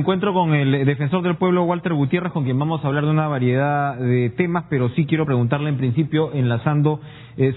encuentro con el defensor del pueblo, Walter Gutiérrez, con quien vamos a hablar de una variedad de temas, pero sí quiero preguntarle en principio, enlazando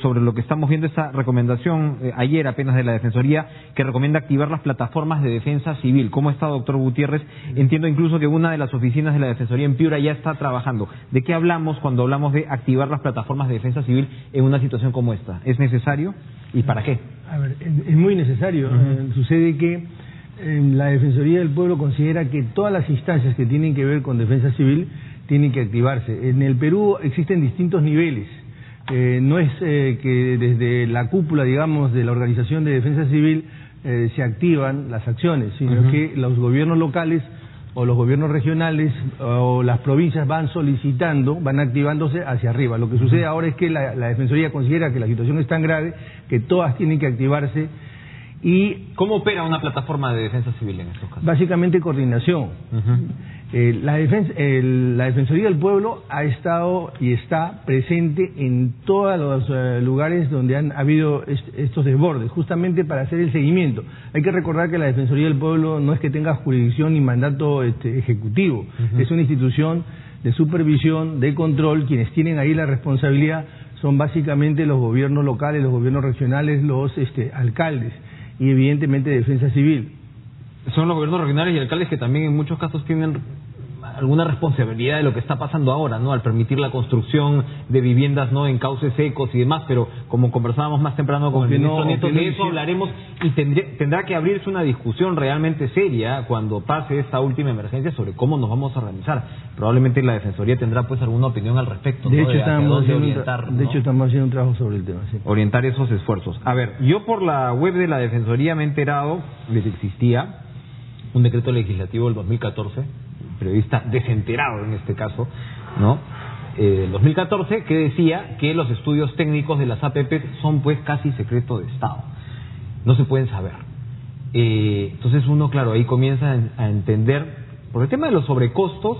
sobre lo que estamos viendo, esa recomendación ayer apenas de la Defensoría, que recomienda activar las plataformas de defensa civil. ¿Cómo está, doctor Gutiérrez? Entiendo incluso que una de las oficinas de la Defensoría en Piura ya está trabajando. ¿De qué hablamos cuando hablamos de activar las plataformas de defensa civil en una situación como esta? ¿Es necesario? ¿Y para qué? A ver, es muy necesario. Sucede que la Defensoría del Pueblo considera que todas las instancias que tienen que ver con defensa civil tienen que activarse. En el Perú existen distintos niveles. No es que desde la cúpula, digamos, de la Organización de Defensa Civil se activan las acciones, sino que los gobiernos locales o los gobiernos regionales o las provincias van solicitando, van activándose hacia arriba. Lo que sucede ahora es que la Defensoría considera que la situación es tan grave que todas tienen que activarse. ¿Y cómo opera una plataforma de defensa civil en estos casos? Básicamente coordinación. La Defensoría del Pueblo ha estado y está presente en todos los lugares donde han habido estos desbordes, justamente para hacer el seguimiento. Hay que recordar que la Defensoría del Pueblo no es que tenga jurisdicción ni mandato ejecutivo, es una institución de supervisión, de control. Quienes tienen ahí la responsabilidad son básicamente los gobiernos locales, los gobiernos regionales, los alcaldes y evidentemente defensa civil. Son los gobiernos regionales y alcaldes que también en muchos casos tienen alguna responsabilidad de lo que está pasando ahora, ¿no? Al permitir la construcción de viviendas, ¿no?, en cauces secos y demás, pero como conversábamos más temprano con el ministro Nieto, de eso hablaremos, y tendrá que abrirse una discusión realmente seria cuando pase esta última emergencia sobre cómo nos vamos a organizar. Probablemente la Defensoría tendrá pues alguna opinión al respecto, de ¿no? Hecho, estamos haciendo un trabajo sobre el tema. Sí. Orientar esos esfuerzos. A ver, yo por la web de la Defensoría me he enterado de que existía un decreto legislativo del 2014, periodista desenterado en este caso, ¿no?, del 2014, que decía que los estudios técnicos de las APP son pues casi secreto de Estado, no se pueden saber. Entonces uno, claro, ahí comienza a entender, por el tema de los sobrecostos,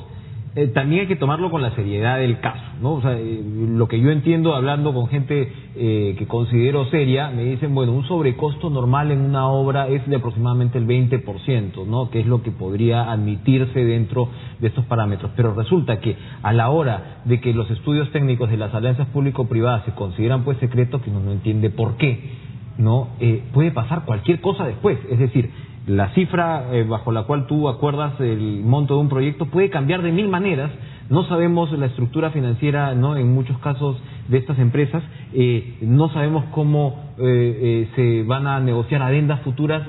también hay que tomarlo con la seriedad del caso, ¿no? O sea, lo que yo entiendo hablando con gente que considero seria, me dicen, bueno, un sobrecosto normal en una obra es de aproximadamente el 20%, ¿no?, que es lo que podría admitirse dentro de estos parámetros. Pero resulta que a la hora de que los estudios técnicos de las alianzas público-privadas se consideran pues secretos, que uno no entiende por qué, ¿no? Puede pasar cualquier cosa después. Es decir, la cifra bajo la cual tú acuerdas el monto de un proyecto puede cambiar de mil maneras. No sabemos la estructura financiera, ¿no?, en muchos casos de estas empresas. No sabemos cómo se van a negociar adendas futuras.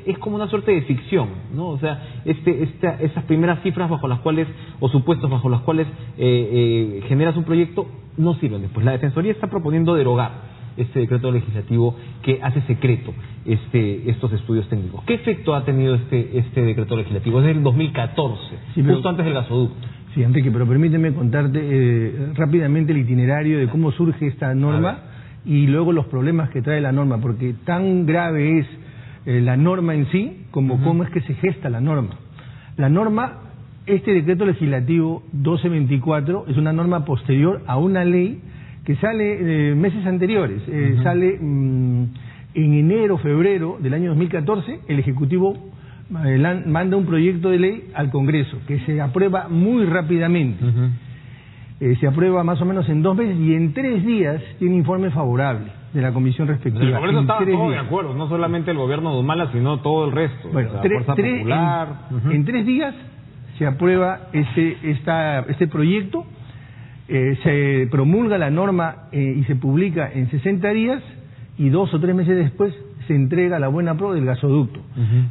Es como una suerte de ficción, ¿no? O sea, esas primeras cifras bajo las cuales, o supuestos bajo las cuales generas un proyecto, no sirven después. La Defensoría está proponiendo derogar este decreto legislativo que hace secreto estos estudios técnicos. ¿Qué efecto ha tenido este decreto legislativo? Es del 2014, justo antes del gasoducto. Sí, Enrique, pero permíteme contarte rápidamente el itinerario de cómo surge esta norma y luego los problemas que trae la norma, porque tan grave es la norma en sí como cómo es que se gesta la norma. La norma, este decreto legislativo 1224, es una norma posterior a una ley que sale meses anteriores, sale en enero, febrero del año 2014, el Ejecutivo manda un proyecto de ley al Congreso, que se aprueba muy rápidamente. Se aprueba más o menos en 2 meses y en 3 días tiene informe favorable de la comisión respectiva. El Congreso estaba todo de acuerdo, no solamente el gobierno de Humala, sino todo el resto. Bueno, o sea, Fuerza Popular. En 3 días se aprueba este proyecto. Se promulga la norma y se publica en 60 días y 2 o 3 meses después se entrega la buena pro del gasoducto.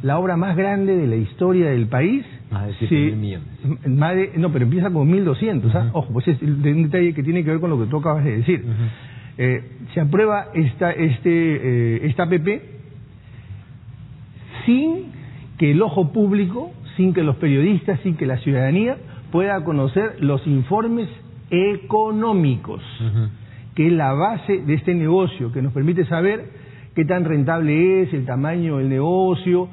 La obra más grande de la historia del país. Más de 7.000 millones. No, pero empieza con 1.200. Ojo, pues es un detalle que tiene que ver con lo que tú acabas de decir. Se aprueba esta APP sin que el ojo público, sin que los periodistas, sin que la ciudadanía pueda conocer los informes económicos, que es la base de este negocio, que nos permite saber qué tan rentable es, el tamaño del negocio,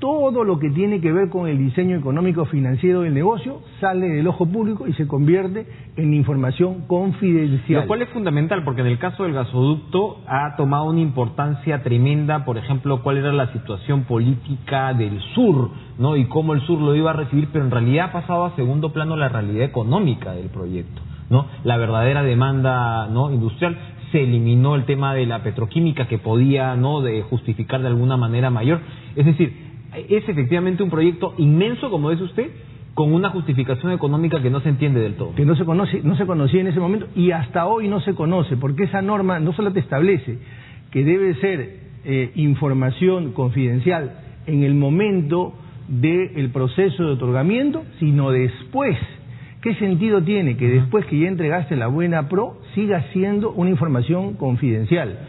todo lo que tiene que ver con el diseño económico financiero del negocio sale del ojo público y se convierte en información confidencial. Lo cual es fundamental, porque en el caso del gasoducto ha tomado una importancia tremenda, por ejemplo, cuál era la situación política del sur, ¿no? Y cómo el sur lo iba a recibir, pero en realidad ha pasado a segundo plano la realidad económica del proyecto, ¿no? La verdadera demanda, ¿no?, industrial. Se eliminó el tema de la petroquímica que podía, ¿no?, de justificar de alguna manera mayor. Es decir, es efectivamente un proyecto inmenso, como dice usted, con una justificación económica que no se entiende del todo. Que no se conocía en ese momento y hasta hoy no se conoce, porque esa norma no solo te establece que debe ser información confidencial en el momento del proceso de otorgamiento, sino después. ¿Qué sentido tiene que después que ya entregaste la buena pro siga siendo una información confidencial?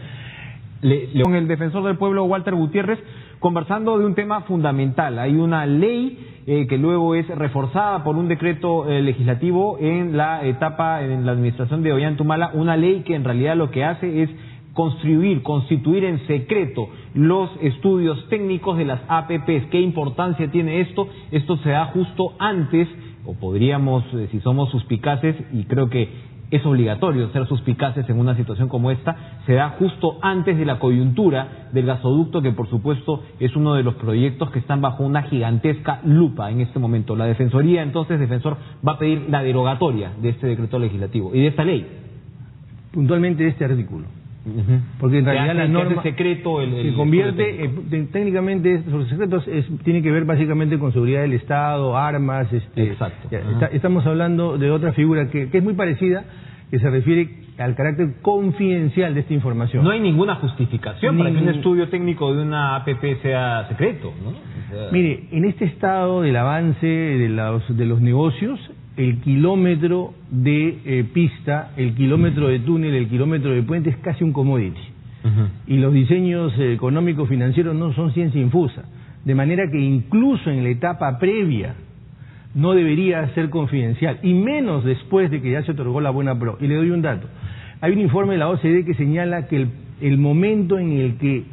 Con el defensor del pueblo, Walter Gutiérrez, conversando de un tema fundamental. Hay una ley que luego es reforzada por un decreto legislativo en la etapa, en la administración de Ollantumala, una ley que en realidad lo que hace es constituir en secreto los estudios técnicos de las APPs. ¿Qué importancia tiene esto? Esto se da justo antes, o podríamos, si somos suspicaces, y creo que es obligatorio ser suspicaces en una situación como esta, se da justo antes de la coyuntura del gasoducto, que por supuesto es uno de los proyectos que están bajo una gigantesca lupa en este momento. La Defensoría, entonces, defensor, va a pedir la derogatoria de este decreto legislativo y de esta ley. Puntualmente de este artículo. Porque en realidad la norma secreto se convierte técnicamente los secretos tiene que ver básicamente con seguridad del Estado, armas, exacto. Estamos hablando de otra figura que es muy parecida, que se refiere al carácter confidencial de esta información. No hay ninguna justificación para que un estudio técnico de una APP sea secreto, ¿no? O sea... Mire, en este estado del avance de los negocios, el kilómetro de pista, el kilómetro de túnel, el kilómetro de puente es casi un commodity. Y los diseños económicos financieros no son ciencia infusa. De manera que incluso en la etapa previa no debería ser confidencial, y menos después de que ya se otorgó la buena pro. Y le doy un dato. Hay un informe de la OCDE que señala que el momento en el que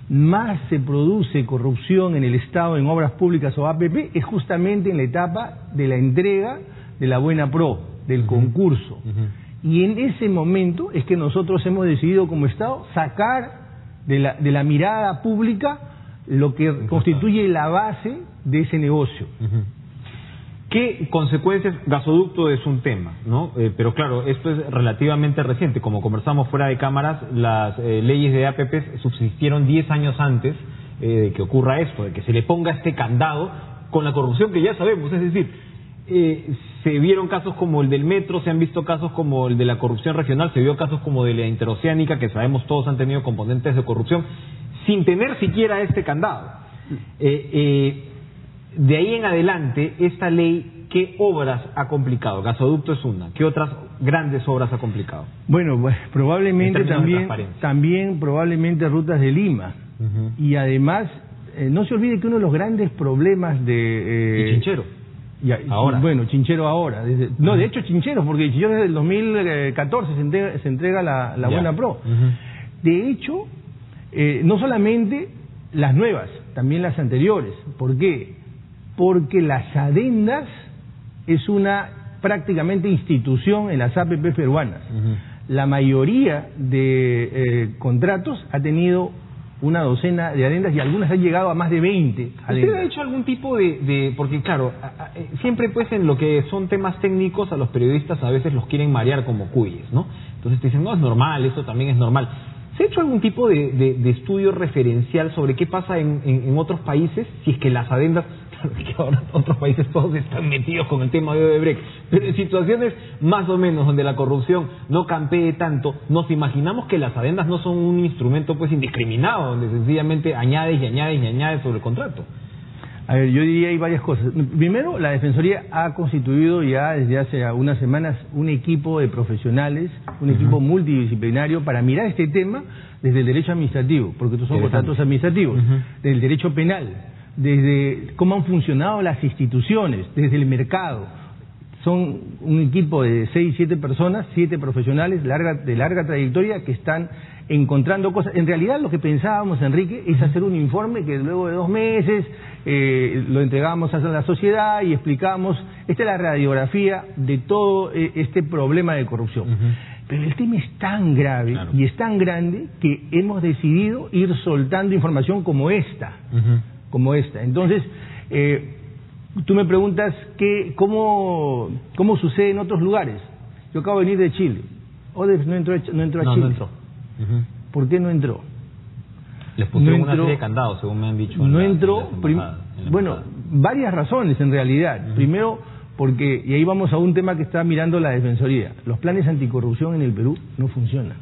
más se produce corrupción en el Estado en obras públicas o APP es justamente en la etapa de la entrega de la buena pro, del concurso. Y en ese momento es que nosotros hemos decidido como Estado sacar de la mirada pública lo que constituye la base de ese negocio. ¿Qué consecuencias? Gasoducto es un tema, ¿no? Pero claro, esto es relativamente reciente. Como conversamos fuera de cámaras, las leyes de APPs subsistieron 10 años antes de que ocurra esto, de que se le ponga este candado con la corrupción que ya sabemos. Es decir, se vieron casos como el del metro, se han visto casos como el de la corrupción regional, se vio casos como de la interoceánica, que sabemos todos han tenido componentes de corrupción, sin tener siquiera este candado. De ahí en adelante, esta ley, ¿qué obras ha complicado? Gasoducto es una. ¿Qué otras grandes obras ha complicado? Bueno, probablemente también probablemente rutas de Lima. Y además, no se olvide que uno de los grandes problemas de... ¿Y Chinchero? Ahora. Bueno, Chinchero ahora. De hecho Chinchero, porque Chinchero desde el 2014 se entrega la buena pro. De hecho, no solamente las nuevas, también las anteriores. ¿Por qué? Porque las adendas es una prácticamente institución en las APP peruanas. La mayoría de contratos ha tenido una docena de adendas y algunas han llegado a más de 20 adendas. ¿Usted ha hecho algún tipo de porque claro, siempre pues en lo que son temas técnicos a los periodistas a veces los quieren marear como cuyes, ¿no? Entonces te dicen, no, es normal, esto también es normal. ¿Se ha hecho algún tipo de estudio referencial sobre qué pasa en otros países? Si es que las adendas, claro que ahora otros países todos están metidos con el tema de Odebrecht, pero en situaciones más o menos donde la corrupción no campee tanto, nos imaginamos que las adendas no son un instrumento pues indiscriminado, donde sencillamente añades y añades y añades sobre el contrato. A ver, yo diría hay varias cosas. Primero, la Defensoría ha constituido ya desde hace unas semanas un equipo de profesionales, un equipo multidisciplinario para mirar este tema desde el derecho administrativo, porque estos son contratos administrativos, desde el derecho penal, desde cómo han funcionado las instituciones, desde el mercado. Son un equipo de 6, 7 personas, 7 profesionales de larga trayectoria que están encontrando cosas. En realidad lo que pensábamos, Enrique, es hacer un informe que luego de 2 meses lo entregábamos a la sociedad y explicábamos, esta es la radiografía de todo este problema de corrupción. Pero el tema es tan grave y es tan grande que hemos decidido ir soltando información como esta. Entonces, tú me preguntas cómo sucede en otros lugares. Yo acabo de venir de Chile. Odebrecht no entró a Chile. No entró. ¿Por qué no entró? Les pusieron una serie de candados, según me han dicho. No entró, bueno, varias razones en realidad. Primero, porque, y ahí vamos a un tema que está mirando la Defensoría, los planes anticorrupción en el Perú no funcionan.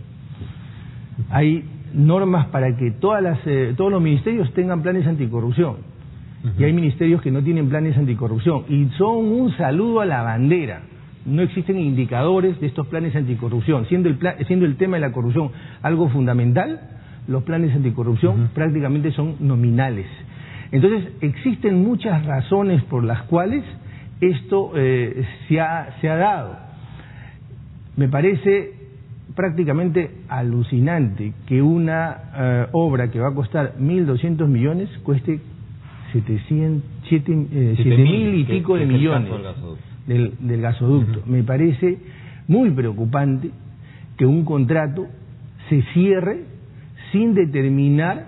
Hay normas para que todos los ministerios tengan planes anticorrupción, y hay ministerios que no tienen planes anticorrupción, y son un saludo a la bandera. No existen indicadores de estos planes anticorrupción, siendo el tema de la corrupción algo fundamental. Los planes anticorrupción prácticamente son nominales. Entonces, existen muchas razones por las cuales esto se ha dado. Me parece prácticamente alucinante que una obra que va a costar 1.200 millones cueste 7.000 y pico de millones del gasoducto. Me parece muy preocupante que un contrato se cierre sin determinar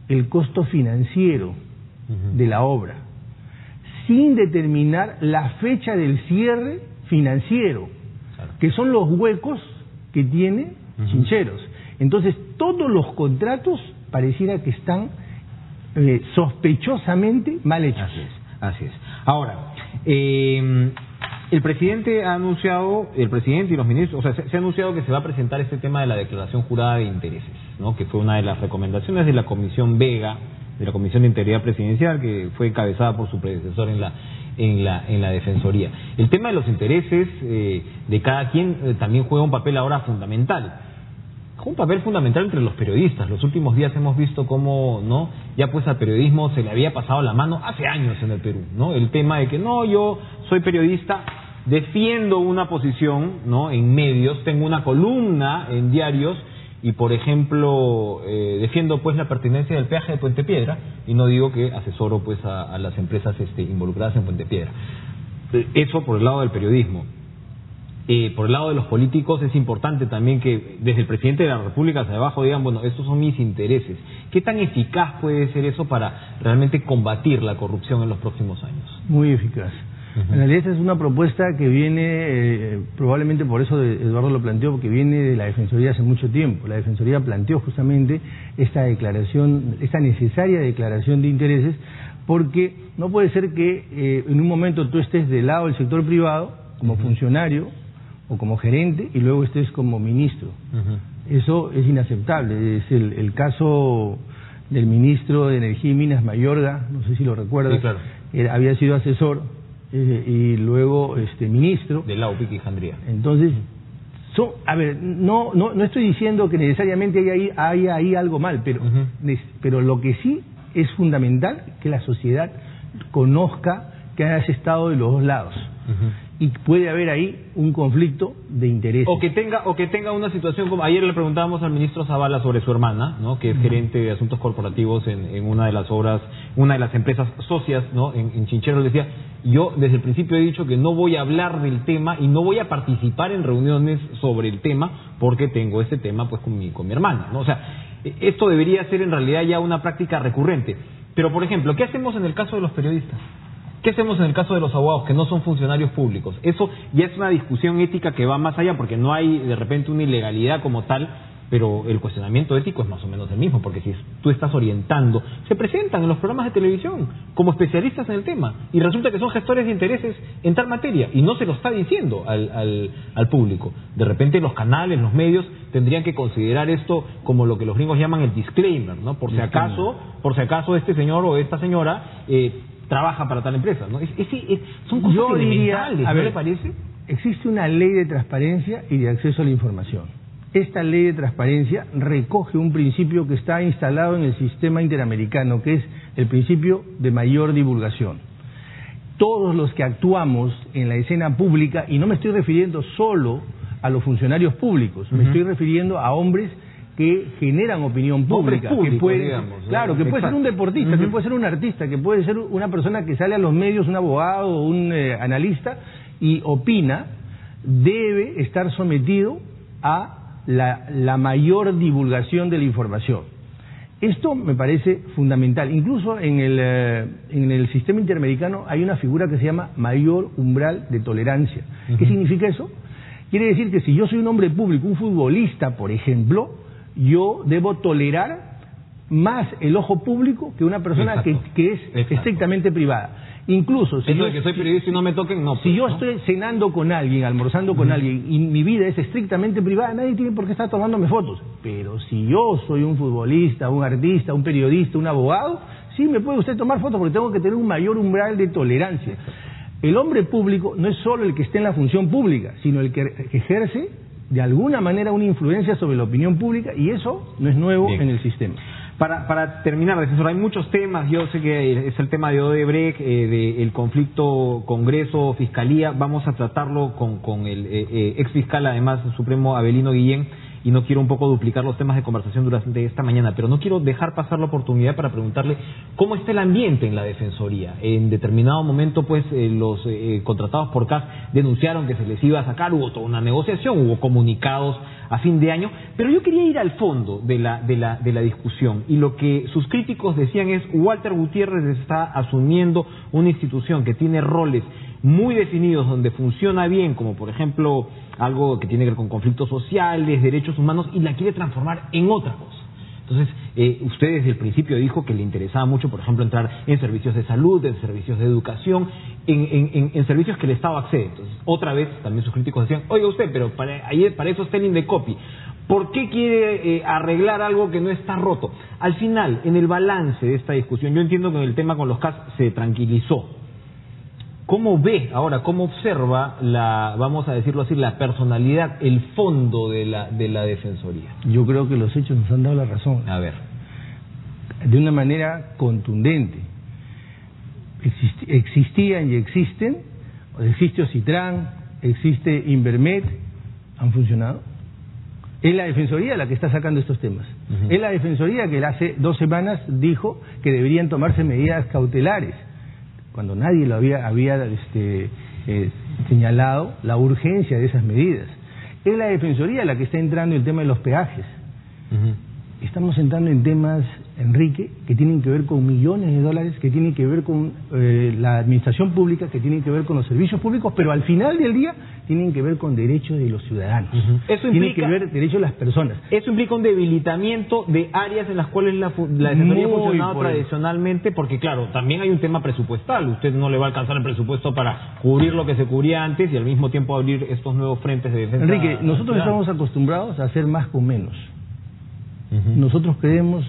el costo financiero de la obra, sin determinar la fecha del cierre financiero, que son los huecos que tiene Chincheros. Entonces, todos los contratos pareciera que están sospechosamente mal hechos. Así es. Ahora, el presidente ha anunciado, el presidente y los ministros, o sea, se ha anunciado que se va a presentar este tema de la declaración jurada de intereses, ¿no? Que fue una de las recomendaciones de la Comisión Vega, de la Comisión de Integridad Presidencial, que fue encabezada por su predecesor en la Defensoría. El tema de los intereses de cada quien también juega un papel ahora fundamental. Un papel fundamental entre los periodistas. Los últimos días hemos visto cómo, ¿no?, ya pues al periodismo se le había pasado la mano hace años en el Perú, ¿no? El tema de que no, yo soy periodista, defiendo una posición, ¿no?, en medios, tengo una columna en diarios y, por ejemplo, defiendo pues la pertinencia del peaje de Puente Piedra y no digo que asesoro pues a las empresas involucradas en Puente Piedra. Eso por el lado del periodismo. Por el lado de los políticos es importante también que desde el presidente de la República hacia abajo digan, bueno, estos son mis intereses. ¿Qué tan eficaz puede ser eso para realmente combatir la corrupción en los próximos años? Muy eficaz. En realidad esta es una propuesta que viene, probablemente por eso Eduardo lo planteó, porque viene de la Defensoría hace mucho tiempo. La Defensoría planteó justamente esta declaración, esta necesaria declaración de intereses, porque no puede ser que en un momento tú estés del lado del sector privado, como funcionario, o como gerente, y luego estés como ministro. Eso es inaceptable. Es el caso del ministro de Energía y Minas, Mayorga, no sé si lo recuerdas. Sí, claro. Había sido asesor y luego ministro. De la UPIC y Jandría. Entonces, a ver, no estoy diciendo que necesariamente haya ahí algo mal, pero lo que sí es fundamental que la sociedad conozca que hayas estado de los dos lados. Y puede haber ahí un conflicto de intereses. O que tenga una situación como... Ayer le preguntábamos al ministro Zavala sobre su hermana, ¿no?, que es gerente de asuntos corporativos en una de las obras, una de las empresas socias, ¿no?, en Chincheros. Le decía, yo desde el principio he dicho que no voy a hablar del tema y no voy a participar en reuniones sobre el tema porque tengo este tema pues con mi hermana, ¿no? O sea, esto debería ser en realidad ya una práctica recurrente. Pero, por ejemplo, ¿qué hacemos en el caso de los periodistas? ¿Qué hacemos en el caso de los abogados que no son funcionarios públicos? Eso ya es una discusión ética que va más allá, porque no hay de repente una ilegalidad como tal, pero el cuestionamiento ético es más o menos el mismo, porque si tú estás orientando, se presentan en los programas de televisión como especialistas en el tema, y resulta que son gestores de intereses en tal materia, y no se lo está diciendo al público. De repente los canales, los medios, tendrían que considerar esto como lo que los gringos llaman el disclaimer, ¿no? Por si acaso este señor o esta señora... trabaja para tal empresa, ¿no? Son cosas elementales, ¿no le parece? Existe una ley de transparencia y de acceso a la información. Esta ley de transparencia recoge un principio que está instalado en el sistema interamericano, que es el principio de mayor divulgación. Todos los que actuamos en la escena pública, y no me estoy refiriendo solo a los funcionarios públicos, me estoy refiriendo a hombres que generan opinión pública, públicos, que puede, digamos, claro, que puede ser un deportista, que puede ser un artista, que puede ser una persona que sale a los medios, un abogado o un analista y opina, debe estar sometido a la mayor divulgación de la información. Esto me parece fundamental. Incluso en el sistema interamericano hay una figura que se llama mayor umbral de tolerancia. ¿Qué significa eso? Quiere decir que si yo soy un hombre público, un futbolista, por ejemplo, yo debo tolerar más el ojo público que una persona que es estrictamente privada. Incluso si eso de que soy periodista y no me toquen, no. Si yo estoy cenando con alguien, almorzando con alguien, y mi vida es estrictamente privada, nadie tiene por qué estar tomándome fotos. Pero si yo soy un futbolista, un artista, un periodista, un abogado, sí me puede usted tomar fotos porque tengo que tener un mayor umbral de tolerancia. El hombre público no es solo el que esté en la función pública, sino el que ejerce de alguna manera una influencia sobre la opinión pública, y eso no es nuevo en el sistema. Para terminar, defensor, hay muchos temas. Yo sé que es el tema de Odebrecht, del conflicto Congreso-Fiscalía. Vamos a tratarlo con el exfiscal, además, Supremo Avelino Guillén, y no quiero un poco duplicar los temas de conversación durante esta mañana, pero no quiero dejar pasar la oportunidad para preguntarle cómo está el ambiente en la Defensoría. En determinado momento, pues, los contratados por CAS denunciaron que se les iba a sacar, hubo toda una negociación, hubo comunicados a fin de año, pero yo quería ir al fondo de la discusión, y lo que sus críticos decían es: Walter Gutiérrez está asumiendo una institución que tiene roles muy definidos, donde funciona bien, como por ejemplo algo que tiene que ver con conflictos sociales, derechos humanos, y la quiere transformar en otra cosa. Entonces, usted desde el principio dijo que le interesaba mucho, por ejemplo, entrar en servicios de salud, en servicios de educación, en servicios que el Estado accede. Entonces, otra vez, también sus críticos decían: oiga usted, pero para eso está el Indecopi. ¿Por qué quiere arreglar algo que no está roto? Al final, en el balance de esta discusión, yo entiendo que en el tema con los CAS se tranquilizó. ¿Cómo ve ahora, cómo observa vamos a decirlo así, la personalidad, el fondo de la Defensoría? Yo creo que los hechos nos han dado la razón. A ver. De una manera contundente. Existían y existen, existe Ocitran, existe Invermed, han funcionado. Es la Defensoría la que está sacando estos temas. Es la Defensoría que hace 2 semanas dijo que deberían tomarse medidas cautelares, cuando nadie lo había señalado la urgencia de esas medidas. Es la Defensoría la que está entrando en el tema de los peajes. Estamos entrando en temas, Enrique, que tienen que ver con millones de dólares, que tienen que ver con la administración pública, que tienen que ver con los servicios públicos, pero al final del día tienen que ver con derechos de los ciudadanos. Eso implica, tiene que ver derechos de las personas. Eso implica un debilitamiento de áreas en las cuales la Defensoría ha funcionado tradicionalmente, porque claro, también hay un tema presupuestal. Usted no le va a alcanzar el presupuesto para cubrir lo que se cubría antes y al mismo tiempo abrir estos nuevos frentes de defensa. Enrique, nosotros estamos acostumbrados a hacer más con menos. Nosotros creemos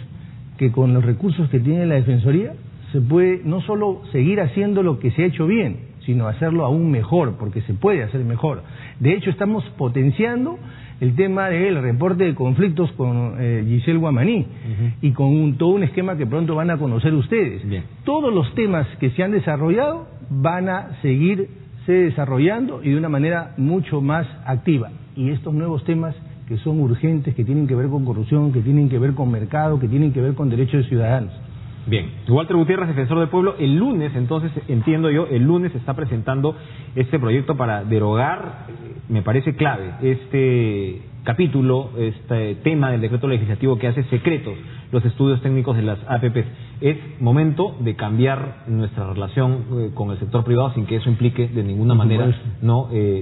que con los recursos que tiene la Defensoría se puede no solo seguir haciendo lo que se ha hecho bien, sino hacerlo aún mejor, porque se puede hacer mejor. De hecho, estamos potenciando el tema del reporte de conflictos con Giselle Guamaní y con todo un esquema que pronto van a conocer ustedes. Bien. Todos los temas que se han desarrollado van a seguirse desarrollando y de una manera mucho más activa. Y estos nuevos temas que son urgentes, que tienen que ver con corrupción, que tienen que ver con mercado, que tienen que ver con derechos de ciudadanos. Bien, Walter Gutiérrez, defensor del pueblo, el lunes, entonces, entiendo yo, el lunes está presentando este proyecto para derogar, me parece clave, este capítulo, este tema del decreto legislativo que hace secretos los estudios técnicos de las APPs. Es momento de cambiar nuestra relación con el sector privado sin que eso implique de ninguna manera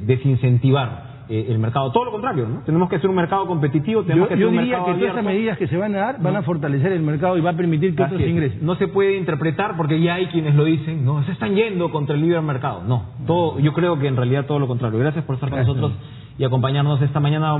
desincentivar el mercado. Todo lo contrario, ¿no? Tenemos que hacer un mercado competitivo, tenemos que hacer un mercado abierto. Yo diría que todas esas medidas que se van a dar van a fortalecer el mercado y va a permitir que otros ingresen. No se puede interpretar, porque ya hay quienes lo dicen, no, se están yendo contra el libre mercado. No, yo creo que en realidad todo lo contrario. Gracias por estar con nosotros y acompañarnos esta mañana.